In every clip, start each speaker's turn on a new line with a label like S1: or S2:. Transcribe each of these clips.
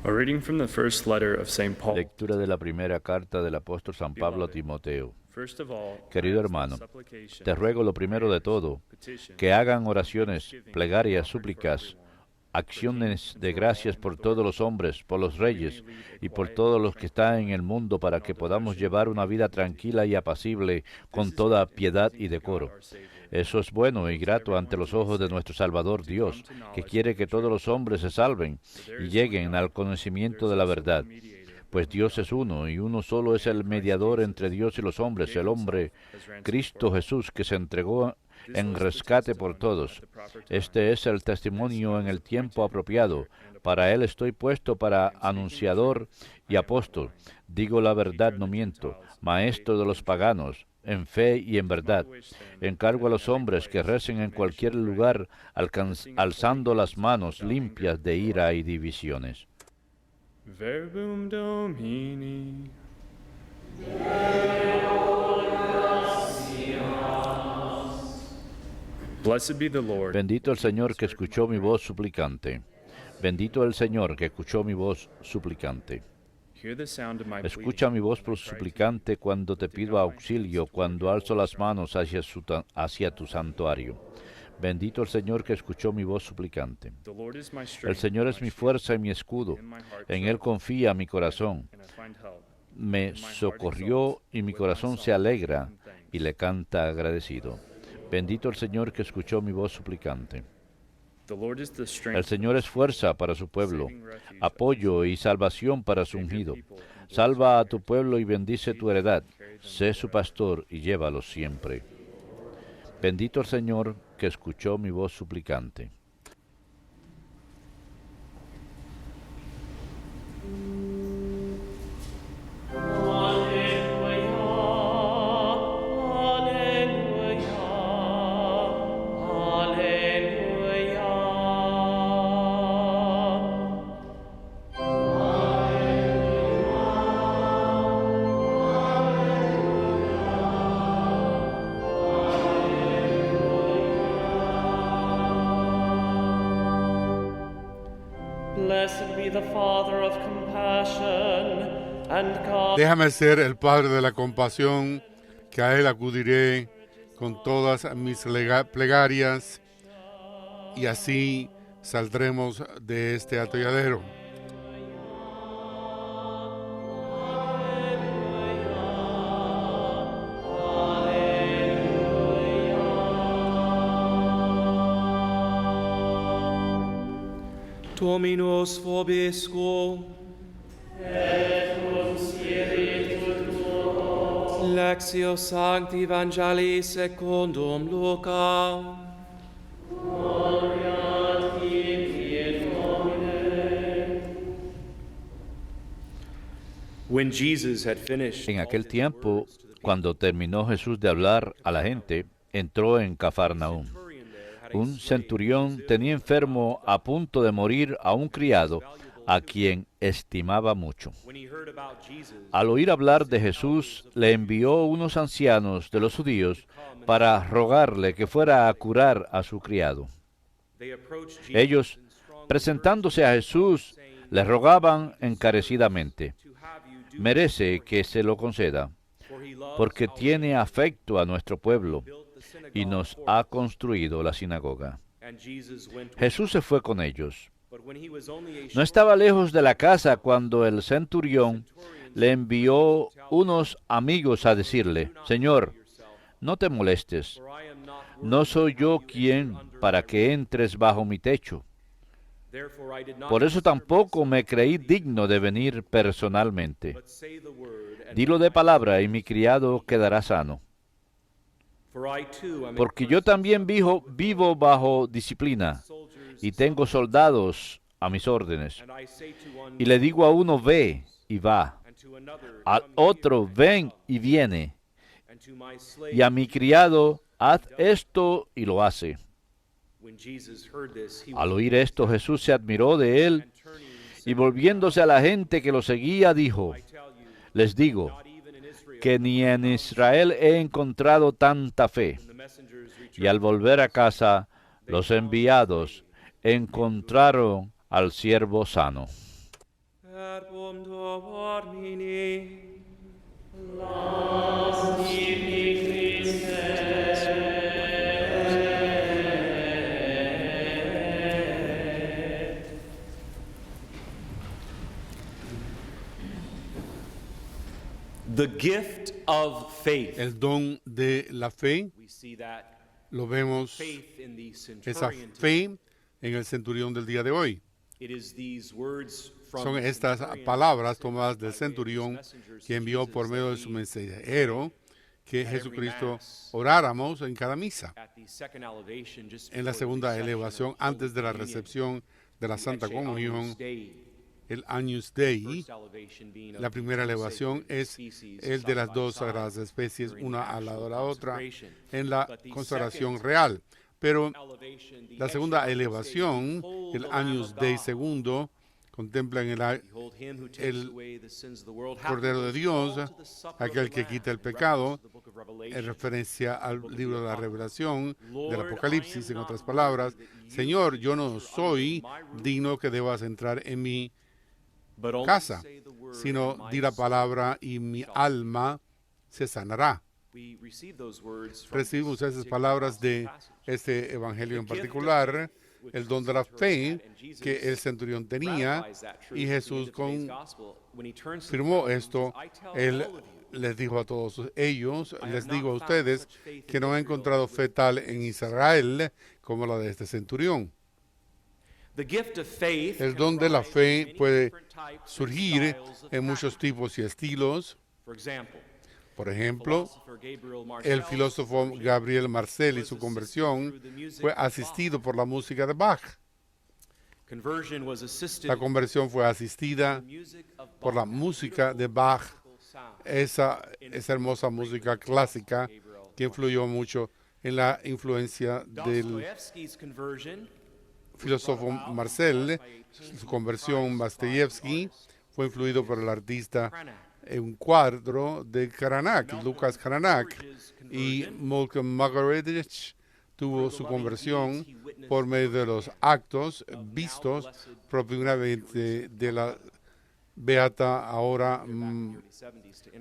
S1: A reading from the first letter of St. Paul.
S2: Lectura de la primera carta del apóstol San Pablo a Timoteo. Querido hermano, te ruego lo primero de todo, que hagan oraciones, plegarias, súplicas, acciones de gracias por todos los hombres, por los reyes y por todos los que están en el mundo, para que podamos llevar una vida tranquila y apacible con toda piedad y decoro. Eso es bueno y grato ante los ojos de nuestro Salvador Dios, que quiere que todos los hombres se salven y lleguen al conocimiento de la verdad. Pues Dios es uno, y uno solo es el mediador entre Dios y los hombres, el hombre Cristo Jesús, que se entregó en rescate por todos. Este es el testimonio en el tiempo apropiado. Para él estoy puesto para anunciador y apóstol. Digo la verdad, no miento, maestro de los paganos, en fe y en verdad. Encargo a los hombres que recen en cualquier lugar, alzando las manos limpias de ira y divisiones.
S1: Verbum Domini. Blessed be the Lord.
S2: Bendito el Señor que escuchó mi voz suplicante. Bendito el Señor que escuchó mi voz suplicante.
S1: Hear the sound of my
S2: Escucha mi voz
S1: pleading,
S2: suplicante cuando te pido auxilio, cuando alzo las manos hacia tu santuario. Bendito el Señor que escuchó mi voz suplicante.
S1: The Lord is my
S2: El
S1: strength,
S2: Señor es mi fuerza y mi escudo. En Él confía mi corazón.
S1: and I find help.
S2: Me socorrió y mi corazón se alegra y le canta agradecido. Bendito el Señor que escuchó mi voz suplicante.
S1: The Lord is the
S2: El
S1: strength,
S2: Señor es fuerza para su pueblo,
S1: saving refuge,
S2: apoyo y salvación para su ungido. Salva a tu pueblo y bendice tu heredad. Sé su pastor y llévalos siempre. Bendito el Señor que escuchó mi voz suplicante.
S3: Blessed be the Father of compassion, and God.
S4: Déjame ser el Padre de la compasión, que a Él acudiré con todas mis plegarias, y así saldremos de este atolladero.
S3: Dominus vobiscum. Lectio Sancti Evangelii secundum Lucam.
S1: When Jesus had finished,
S2: En aquel tiempo, cuando terminó Jesús de hablar a la gente, entró en Cafarnaúm. Un centurión tenía enfermo a punto de morir a un criado a quien estimaba mucho.
S1: when he heard about Jesus,
S2: Al oír hablar de Jesús, le envió unos ancianos de los judíos para rogarle que fuera a curar a su criado.
S1: they approached Jesus
S2: Ellos,
S1: in strong
S2: presentándose a Jesús, le rogaban encarecidamente:
S1: to have you do,
S2: merece que se lo conceda,
S1: for he loves
S2: porque
S1: our
S2: tiene afecto a nuestro pueblo
S1: built the synagogue
S2: y nos
S1: for
S2: ha
S1: us.
S2: construido la sinagoga.
S1: And Jesus went with
S2: Jesús se fue con ellos.
S1: but when he was only a
S2: No
S1: short
S2: estaba lejos de la casa cuando el centurión le envió unos amigos a decirle: Señor, no te molestes,
S1: for I am not
S2: no
S1: worthy
S2: soy
S1: to
S2: yo
S1: have you
S2: quien
S1: enter under
S2: para
S1: my
S2: que
S1: roof.
S2: entres bajo mi techo.
S1: Therefore I did not
S2: Por eso
S1: consider
S2: tampoco me
S1: myself
S2: creí
S1: worthy,
S2: digno de venir personalmente.
S1: but say the word, and
S2: Dilo de palabra y mi criado quedará sano.
S1: for I too am
S2: Porque yo también vivo bajo disciplina
S1: soldiers,
S2: y tengo soldados a mis órdenes.
S1: and I say to one,
S2: Y le digo a uno: ve, y va.
S1: and to another,
S2: Al
S1: come
S2: otro:
S1: here,
S2: ven, y viene.
S1: and to my slave.
S2: Y a mi criado: haz esto, y lo hace.
S1: When Jesus heard this, he
S2: Al
S1: was
S2: oír esto, Jesús se admiró de él
S1: and turning,
S2: y volviéndose a la gente que lo seguía, dijo:
S1: I tell you,
S2: les digo
S1: not even in Israel,
S2: que ni en Israel he encontrado tanta fe.
S1: when the messengers
S2: Y al volver a casa, los enviados encontraron al siervo sano.
S1: Verbum Domini. The gift of faith.
S4: El don de la fe,
S1: We see that
S4: lo vemos,
S1: faith in the
S4: esa
S1: centurion.
S4: fe en el centurión del día de hoy.
S1: It is these words from
S4: Son
S1: the
S4: estas
S1: centurion
S4: palabras
S1: that
S4: tomadas
S1: by
S4: del
S1: way of his
S4: centurión
S1: messengers
S4: que
S1: to
S4: envió
S1: Jesus
S4: por medio de
S1: that
S4: su
S1: we
S4: mensajero que
S1: at every
S4: Jesucristo
S1: mass,
S4: oráramos en cada misa.
S1: at the second elevation, just
S4: En la
S1: before the
S4: segunda
S1: reception
S4: elevación,
S1: of Holy
S4: antes de la
S1: Communion,
S4: recepción de la
S1: the
S4: Santa
S1: Ecce Agnus
S4: Comunión,
S1: Dei,
S4: el Agnus Dei,
S1: first elevation being of
S4: la
S1: the
S4: primera
S1: two
S4: elevación
S1: sacred
S4: es
S1: species
S4: el de
S1: side
S4: las
S1: by
S4: dos
S1: side
S4: sagradas especies,
S1: during
S4: una
S1: the
S4: al lado de
S1: actual
S4: la otra,
S1: consecration.
S4: en la
S1: But the
S4: consagración
S1: second
S4: real. Pero
S1: elevation, the
S4: la
S1: Ecce
S4: segunda
S1: Agnus Dei,
S4: elevación,
S1: behold
S4: el
S1: the Lamb
S4: Agnus
S1: of
S4: Dei
S1: God.
S4: segundo, contempla en el
S1: Behold him who takes
S4: el
S1: away the sins of the world.
S4: Cordero de
S1: Happy
S4: Dios,
S1: those called to the supper of
S4: aquel
S1: the
S4: que
S1: Lamb,
S4: quita el
S1: in
S4: pecado,
S1: reference to the book of Revelation.
S4: en referencia al
S1: book of
S4: libro
S1: the
S4: de la
S1: Apocalypse.
S4: Revelación, del
S1: Lord,
S4: Apocalipsis,
S1: I
S4: en
S1: am
S4: otras
S1: not
S4: palabras,
S1: worthy that you
S4: Señor,
S1: should
S4: yo no
S1: enter under
S4: soy
S1: my roof,
S4: digno que debas entrar en mi
S1: but only
S4: casa,
S1: say the word,
S4: sino
S1: and my
S4: di la
S1: soul
S4: palabra y mi
S1: shall
S4: alma se sanará.
S1: We receive those words from
S4: Recibimos
S1: this
S4: esas
S1: particular
S4: palabras
S1: gospel
S4: de
S1: passage.
S4: este evangelio en
S1: The gift of
S4: particular,
S1: faith, which
S4: el
S1: the
S4: don de la
S1: centurion
S4: fe
S1: had, and Jesus
S4: que el centurión tenía,
S1: ratifies that truth
S4: y
S1: at the end
S4: Jesús
S1: of today's gospel. When he turns to the
S4: confirmó
S1: crowd, he
S4: esto.
S1: says, "I tell
S4: Él
S1: all of you,
S4: les dijo a todos ellos,
S1: I
S4: les
S1: have
S4: digo a
S1: not found
S4: ustedes
S1: such faith
S4: que
S1: in
S4: no he
S1: Israel
S4: encontrado
S1: as
S4: fe
S1: with
S4: tal
S1: this
S4: en Israel como la de este centurión.
S1: The gift of faith
S4: El
S1: can
S4: don de la
S1: arise in
S4: fe
S1: many
S4: puede
S1: different types and
S4: surgir
S1: styles of
S4: en muchos
S1: practice.
S4: tipos y estilos.
S1: For example,
S4: Por ejemplo,
S1: philosopher Gabriel
S4: el
S1: Marcel's
S4: filósofo
S1: conversion
S4: Gabriel Marcel y
S1: was
S4: su
S1: assisted
S4: conversión
S1: through the music
S4: fue
S1: of Bach.
S4: asistido por la música de Bach.
S1: Conversion was assisted
S4: La conversión fue asistida
S1: through the music of
S4: por la
S1: Bach,
S4: música de
S1: beautiful
S4: Bach,
S1: musical sound.
S4: esa hermosa música clásica que influyó mucho en la influencia del
S1: Dostoevsky's conversion
S4: filósofo Marcel. Su conversión, Dostoyevsky, fue influido por el artista en un cuadro de Karanak, Lucas Karanak, y Malcolm Muggeridge tuvo su conversión por medio de los actos vistos propiamente de la beata ahora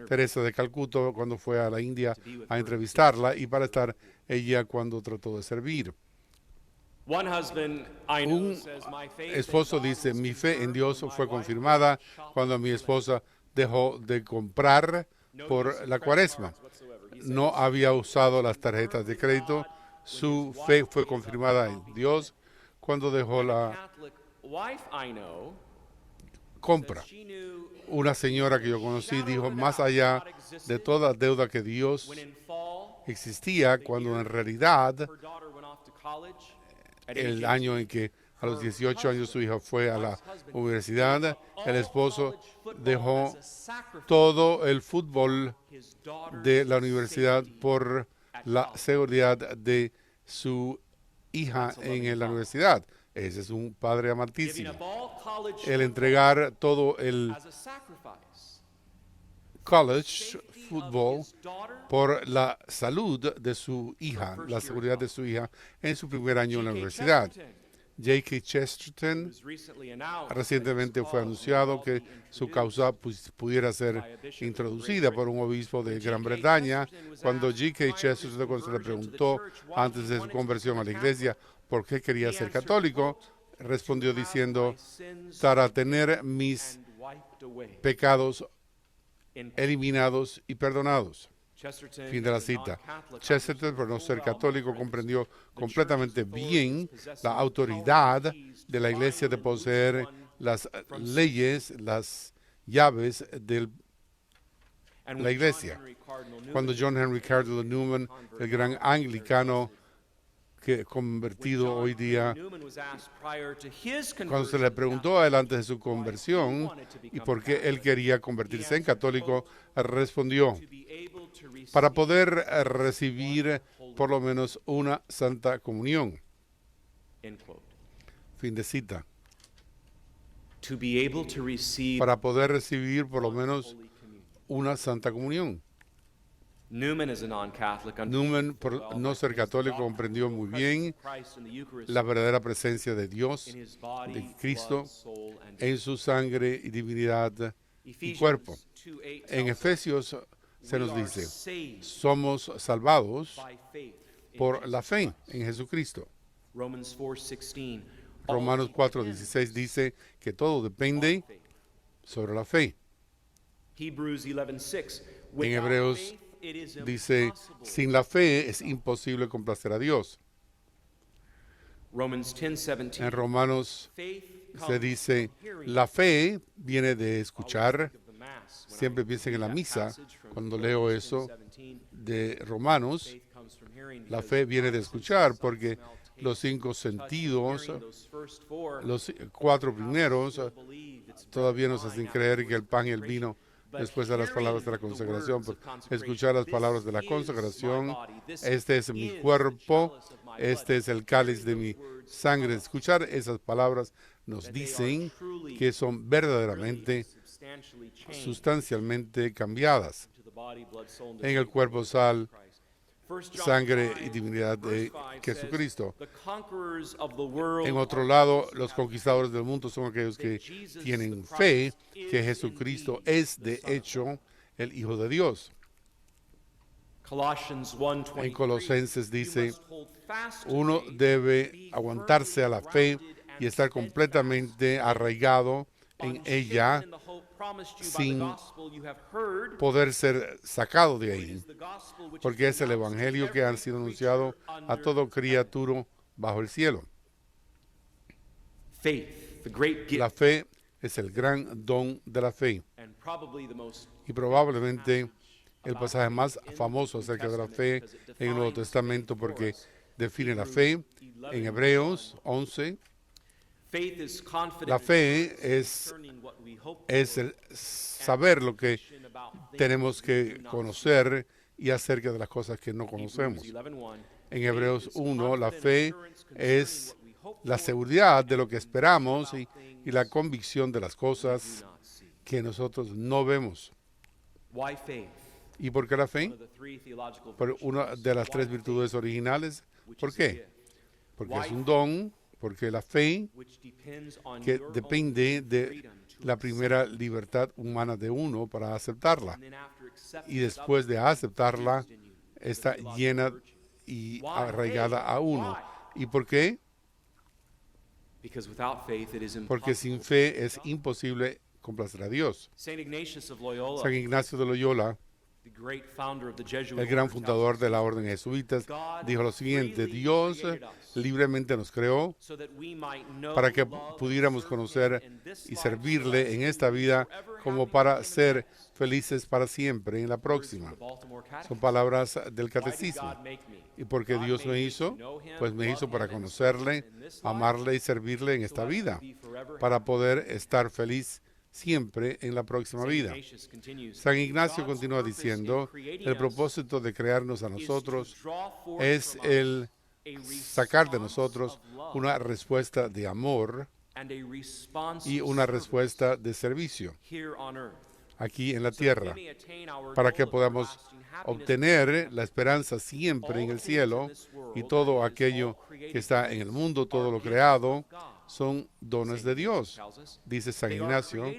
S4: Teresa de Calcuta cuando fue a la India a entrevistarla y para estar ella cuando trató de servir.
S1: One husband I know
S4: Un
S1: says, "My faith
S4: esposo
S1: in God
S4: dice,
S1: was
S4: mi fe en
S1: confirmed
S4: Dios
S1: when my
S4: fue
S1: wife
S4: confirmada
S1: quit shopping
S4: cuando mi
S1: for
S4: esposa dejó de comprar
S1: No use
S4: por
S1: of
S4: la
S1: credit
S4: cuaresma.
S1: cards whatsoever." He
S4: No
S1: says,
S4: había usado las tarjetas de crédito. Su fe fue confirmada en Dios cuando dejó
S1: "A
S4: la
S1: Catholic wife I know
S4: compra.
S1: says she knew
S4: Una señora que yo conocí dijo, más allá de toda deuda que Dios
S1: when in fall
S4: existía, cuando en realidad
S1: her daughter went off to college at age
S4: el
S1: 18,
S4: año en que a los 18 años su hija fue a la universidad, el esposo dejó todo el fútbol
S1: his daughter's
S4: de la universidad
S1: safety
S4: por la seguridad de su hija en la universidad. Ese es un padre
S1: giving
S4: amantísimo.
S1: up all college
S4: El entregar todo el
S1: as a sacrifice.
S4: college
S1: Safety of
S4: fútbol
S1: his daughter,
S4: por la salud de su hija, la seguridad de su hija en su primer año en la universidad.
S1: Chesterton
S4: J.K. Chesterton
S1: was recently announced
S4: recientemente
S1: that his
S4: fue
S1: cause
S4: anunciado
S1: may
S4: que
S1: well be
S4: su
S1: introduced
S4: causa pudiera ser introducida por un obispo de Gran Bretaña. Cuando G.K. Chesterton cuando se le preguntó antes de su conversión a la iglesia por qué quería ser católico, respondió diciendo, para tener mis
S1: and wiped away.
S4: pecados
S1: In
S4: eliminados y perdonados.
S1: Chesterton,
S4: Fin de la
S1: as a
S4: cita.
S1: non-Catholic,
S4: Chesterton, por no ser
S1: understood
S4: católico,
S1: well
S4: comprendió completamente bien la autoridad de la iglesia de poseer las leyes, las llaves de
S1: and
S4: la
S1: when
S4: iglesia.
S1: John Henry Cardinal Newman
S4: Cuando John Henry Cardinal Newman, el gran anglicano que convertido hoy día,
S1: Newman was asked prior to his
S4: cuando se le preguntó a él antes de su conversión y por qué él quería convertirse en católico, respondió,
S1: to be able to receive
S4: para poder recibir por lo menos una santa comunión.
S1: end quote.
S4: Fin de cita.
S1: To be able to receive
S4: Para poder recibir por lo menos
S1: Holy Communion.
S4: una santa comunión.
S1: Newman, as a non-Catholic,
S4: Newman, por no ser católico, comprendió muy bien la verdadera presencia de Dios, de Cristo, en su sangre y divinidad y cuerpo. En Efesios se nos dice, somos salvados por la fe en Jesucristo.
S1: Romans 4:16.
S4: Romanos 4:16 dice que todo depende sobre la fe.
S1: Hebrews 11:6.
S4: En Hebreos dice, sin la fe es imposible complacer a Dios.
S1: Romans 10:17.
S4: En Romanos se dice, la fe viene de escuchar. Siempre piensen en la misa, cuando leo eso de Romanos, la fe viene de escuchar, porque los 5 sentidos, los 4 primeros, todavía nos hacen creer que el pan y el vino, después de las palabras de la consagración, por escuchar las palabras de la consagración, este es mi cuerpo, este es el cáliz de mi sangre. Escuchar esas palabras nos dicen que son verdaderamente, sustancialmente cambiadas en el cuerpo, sangre y divinidad de Jesucristo. En otro lado, los conquistadores del mundo son aquellos que tienen fe que Jesucristo es de hecho el Hijo de Dios. En Colosenses dice, uno debe aguantarse a la fe y estar completamente arraigado en ella sin poder ser sacado de ahí, porque es el evangelio que ha sido anunciado a todo criatura bajo el cielo. La fe es el gran don de la fe, y probablemente el pasaje más famoso acerca de la fe en el Nuevo Testamento, porque define la fe en Hebreos 11. La fe es el saber lo que tenemos que conocer y acerca de las cosas que no conocemos. En Hebreos 1, la fe es la seguridad de lo que esperamos y la convicción de las cosas que nosotros no vemos. ¿Y por qué la fe? Por una de las 3 virtudes originales. ¿Por qué? Porque es un don, porque la fe que depende de la primera libertad humana de uno para aceptarla. Y después de aceptarla, está llena y arraigada a uno. ¿Y por qué? Porque sin fe es imposible complacer a Dios. San Ignacio de Loyola, el gran fundador de la orden jesuita, dijo lo siguiente: Dios libremente nos creó para que pudiéramos conocer y servirle en esta vida como para ser felices para siempre en la próxima. Son palabras del catecismo. ¿Y por qué Dios me hizo? Pues me hizo para conocerle, amarle y servirle en esta vida, para poder estar feliz siempre en la próxima vida. San Ignacio continúa diciendo, el propósito de crearnos a nosotros es el sacar de nosotros una respuesta de amor y una respuesta de servicio aquí en la tierra, para que podamos obtener la esperanza siempre en el cielo, y todo aquello que está en el mundo, todo lo creado, son dones de Dios. Dice San Ignacio,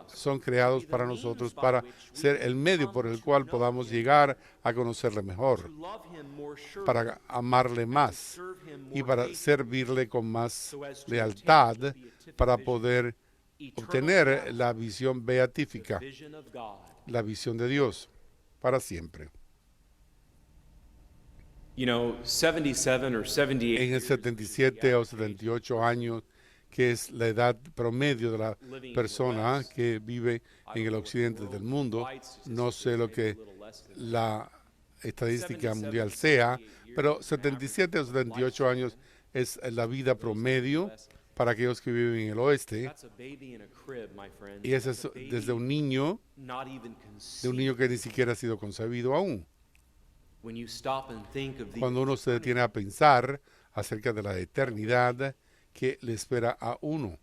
S4: son creados para nosotros, para ser el medio por el cual podamos llegar a conocerle mejor, para amarle más y para servirle con más lealtad, para poder obtener la visión beatífica, la visión de Dios para siempre. En el 77 o 78 años, que es la edad promedio de la persona que vive en el occidente del mundo, no sé lo que la estadística mundial sea, pero 77 o 78 años es la vida promedio para aquellos que viven en el oeste, y eso es desde un niño que ni siquiera ha sido concebido aún. Cuando uno se detiene a pensar acerca de la eternidad que le espera a uno.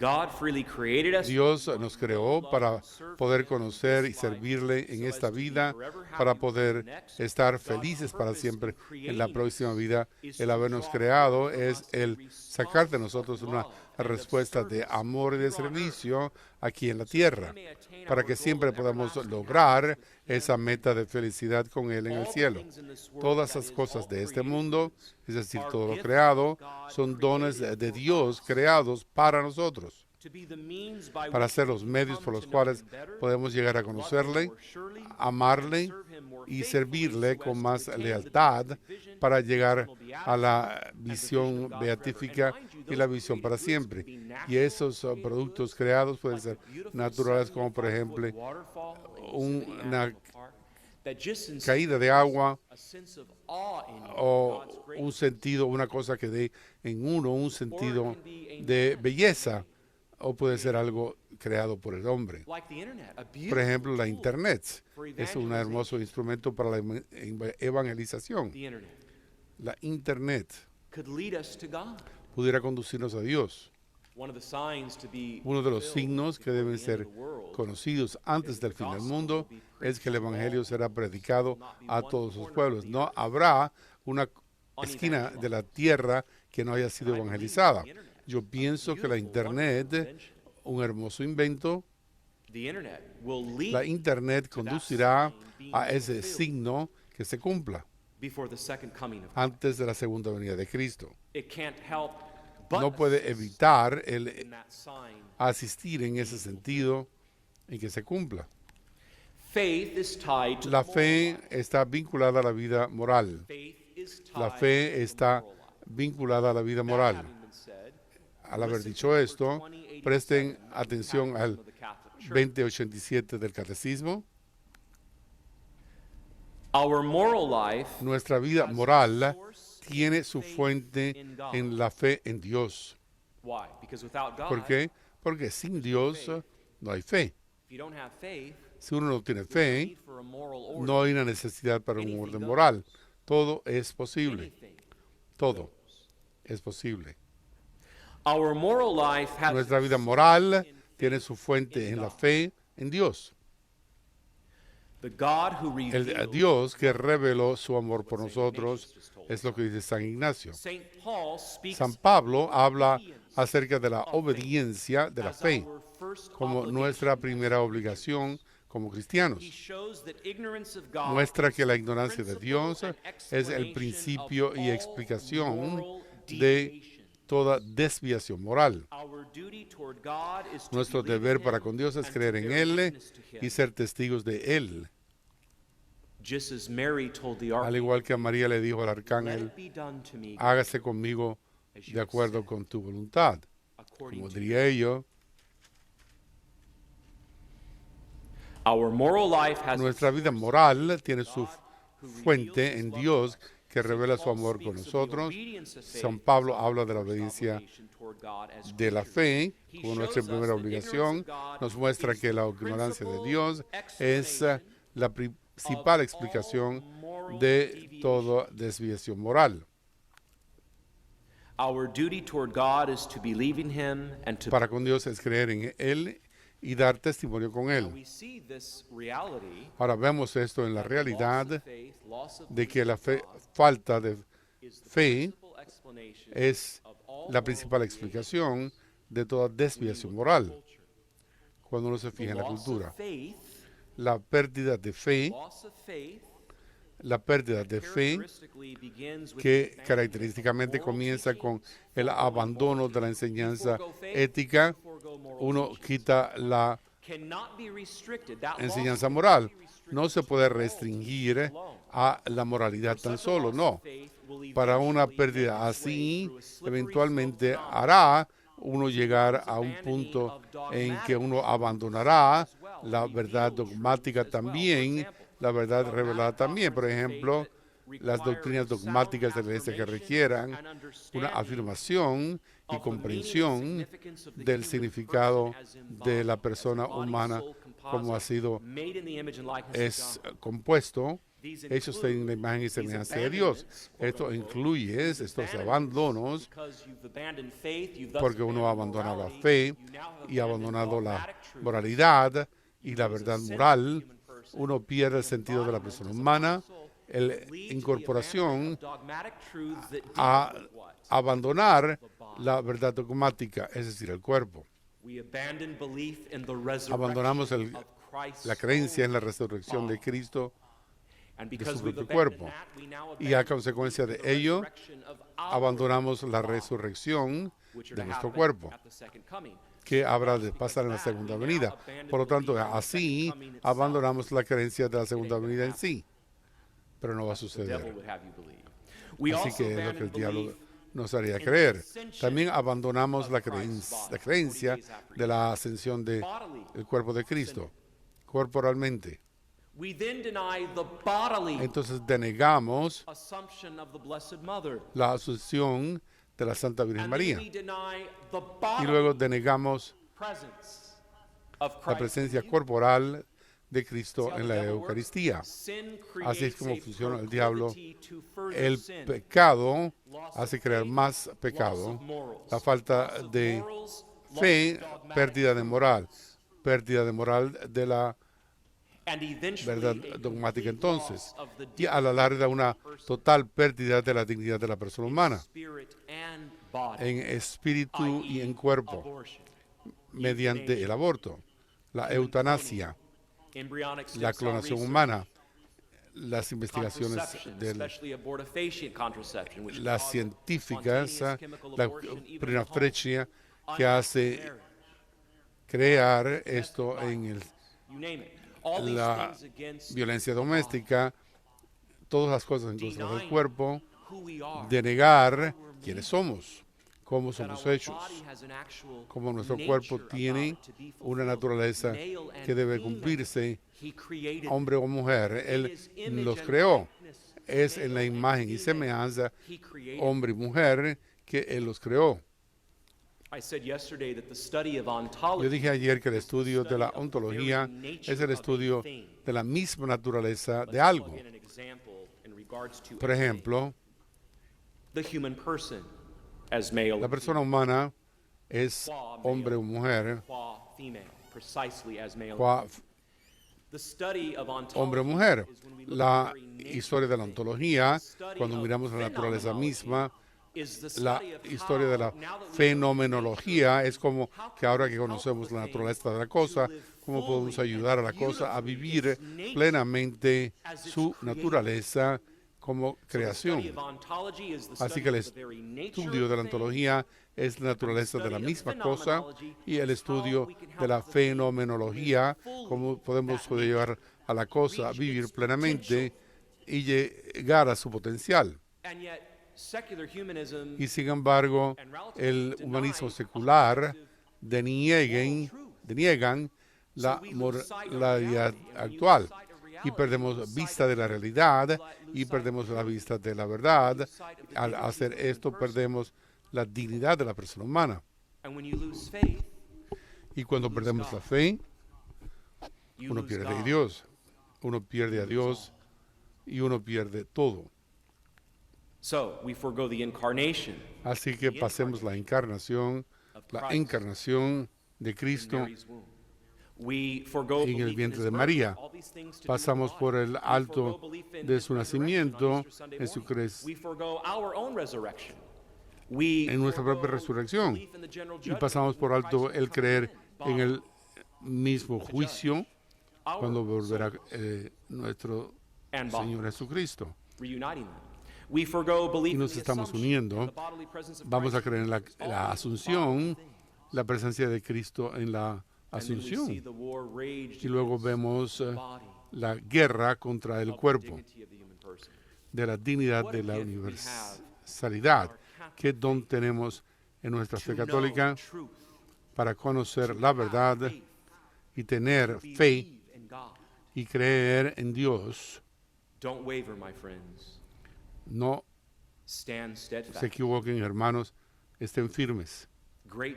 S1: God freely created us.
S4: Dios nos creó para poder conocer y servirle en esta vida, para poder estar felices para siempre en la próxima vida. El habernos creado es el sacar de nosotros una respuesta de amor y de servicio aquí en la tierra, para que siempre podamos lograr esa meta de felicidad con Él en el cielo. Todas las cosas de este mundo, es decir, todo lo creado, son dones de Dios creados para nosotros, para ser los medios por los cuales podemos llegar a conocerle, amarle y servirle con más lealtad para llegar a la visión beatífica y la visión para siempre. Y esos productos creados pueden ser naturales, como por ejemplo una caída de agua o un sentido, una cosa que dé en uno un sentido de belleza, o puede ser algo creado por el hombre. Por ejemplo, la Internet es un hermoso instrumento para la evangelización. La Internet pudiera conducirnos a Dios. Uno de los signos que deben ser conocidos antes del fin del mundo es que el Evangelio será predicado a todos los pueblos. No habrá una esquina de la tierra que no haya sido evangelizada. Yo pienso que la Internet, un hermoso invento, la Internet conducirá a ese signo que se cumpla antes de la segunda venida de Cristo. No puede evitar el asistir en ese sentido en que se cumpla. La fe está vinculada a la vida moral. La fe está vinculada a la vida moral. Al haber dicho esto, presten atención al 2087 del Catecismo. Nuestra vida moral tiene su fuente en la fe en Dios. ¿Por qué? Porque sin Dios no hay fe. Si uno no tiene fe, no hay una necesidad para un orden moral. Todo es posible. Todo es posible. Nuestra vida moral tiene su fuente en la fe en Dios. El Dios que reveló su amor por nosotros es lo que dice San Ignacio. San Pablo habla acerca de la obediencia de la fe como nuestra primera obligación como cristianos. Muestra que la ignorancia de Dios es el principio y explicación de toda desviación moral. Nuestro deber para con Dios es creer en Él y ser testigos de Él. Al igual que a María le dijo al arcángel, hágase conmigo de acuerdo con tu voluntad. Como diría yo, nuestra vida moral tiene su fuente en Dios, que revela su amor con nosotros. San Pablo habla de la obediencia de la fe como nuestra primera obligación. Nos muestra que la ignorancia de Dios es la principal explicación de toda desviación moral. Para con Dios es creer en Él y dar testimonio con Él. Ahora vemos esto en la realidad de que la falta de fe es la principal explicación de toda desviación moral. Cuando uno se fija en la cultura, la pérdida de fe que característicamente comienza con el abandono de la enseñanza ética. Uno quita la enseñanza moral. No se puede restringir a la moralidad tan solo, no. Para una pérdida así, eventualmente hará uno llegar a un punto en que uno abandonará la verdad dogmática también, la verdad revelada también. Por ejemplo, las doctrinas dogmáticas de la Iglesia que requieran una afirmación y comprensión del significado de la persona humana como ha sido compuesto hechos en la imagen y semejanza de Dios. Esto incluye estos abandonos porque uno ha abandonado la fe y ha abandonado la moralidad y la verdad moral. Uno pierde el sentido de la persona humana, la incorporación a abandonar la verdad dogmática, es decir, el cuerpo. Abandonamos la creencia en la resurrección de Cristo de su propio cuerpo. Y a consecuencia de ello, abandonamos la resurrección de nuestro cuerpo, que habrá de pasar en la segunda venida. Por lo tanto, así abandonamos la creencia de la segunda venida en sí. Pero no va a suceder. Así que es lo que el diablo nos haría creer. También abandonamos la creencia de la ascensión del cuerpo de Cristo, corporalmente. Entonces denegamos la asunción de la Santa Virgen María. Y luego denegamos la presencia corporal de Cristo en la Eucaristía. Así es como funciona el diablo. El pecado hace crear más pecado. La falta de fe, pérdida de moral de la verdad dogmática entonces. Y a la larga una total pérdida de la dignidad de la persona humana, en espíritu y en cuerpo, mediante el aborto, la eutanasia, la clonación humana, las investigaciones de las científicas, la prinafrexia que hace crear esto en la violencia doméstica, todas las cosas en contra del cuerpo, de negar quiénes somos, cómo somos hechos, cómo nuestro cuerpo tiene una naturaleza que debe cumplirse, hombre o mujer. Él los creó. Es en la imagen y semejanza, hombre y mujer, que Él los creó. Yo dije ayer que el estudio de la ontología es el estudio de la misma naturaleza de algo. Por ejemplo, la persona humana es hombre o mujer, hombre o mujer. La historia de la ontología, cuando miramos la naturaleza misma, la historia de la fenomenología es como que ahora que conocemos la naturaleza de la cosa, cómo podemos ayudar a la cosa a vivir plenamente su naturaleza como creación. Así que el estudio de la ontología es la naturaleza de la misma cosa, y el estudio de la fenomenología, cómo podemos llevar a la cosa a vivir plenamente y llegar a su potencial. Y sin embargo, el humanismo secular deniegan la moralidad actual, y perdemos vista de la realidad y perdemos la vista de la verdad. Al hacer esto, perdemos la dignidad de la persona humana. Y cuando perdemos la fe, uno pierde a Dios. Uno pierde a Dios y uno pierde todo. Así que pasemos la encarnación de Cristo en el vientre de María. Pasamos por el alto de su nacimiento en su en nuestra propia resurrección, y pasamos por alto el creer en el mismo juicio cuando volverá nuestro Señor Jesucristo. Y nos estamos uniendo. Vamos a creer en la asunción, la presencia de Cristo en la asunción. Y luego vemos la guerra contra el cuerpo, de la dignidad de la universalidad. ¿Qué don tenemos en nuestra fe católica para conocer la verdad y tener fe y creer en Dios? No se equivoquen, hermanos, estén firmes. Gran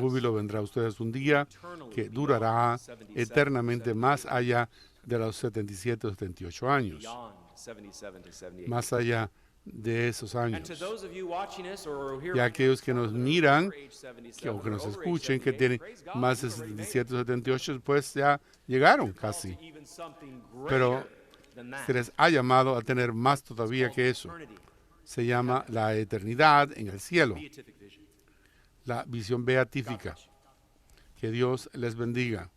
S4: júbilo vendrá a ustedes un día que durará eternamente, más allá de los 77 o 78 años,
S1: beyond 77 to 78.
S4: más allá de esos
S1: And
S4: años.
S1: to those of you watching us or
S4: Y
S1: hearing
S4: aquellos que nos miran,
S1: over age 77
S4: o que nos
S1: or over age
S4: escuchen, que
S1: 78,
S4: tienen
S1: praise God,
S4: más de
S1: you've already made it.
S4: 77 o 78, pues ya llegaron casi.
S1: Even something
S4: Pero
S1: greater than that.
S4: se les ha llamado a tener más todavía que eso.
S1: Eternity,
S4: Se llama la eternidad en el cielo,
S1: beatific vision.
S4: la visión beatífica. Que Dios les bendiga.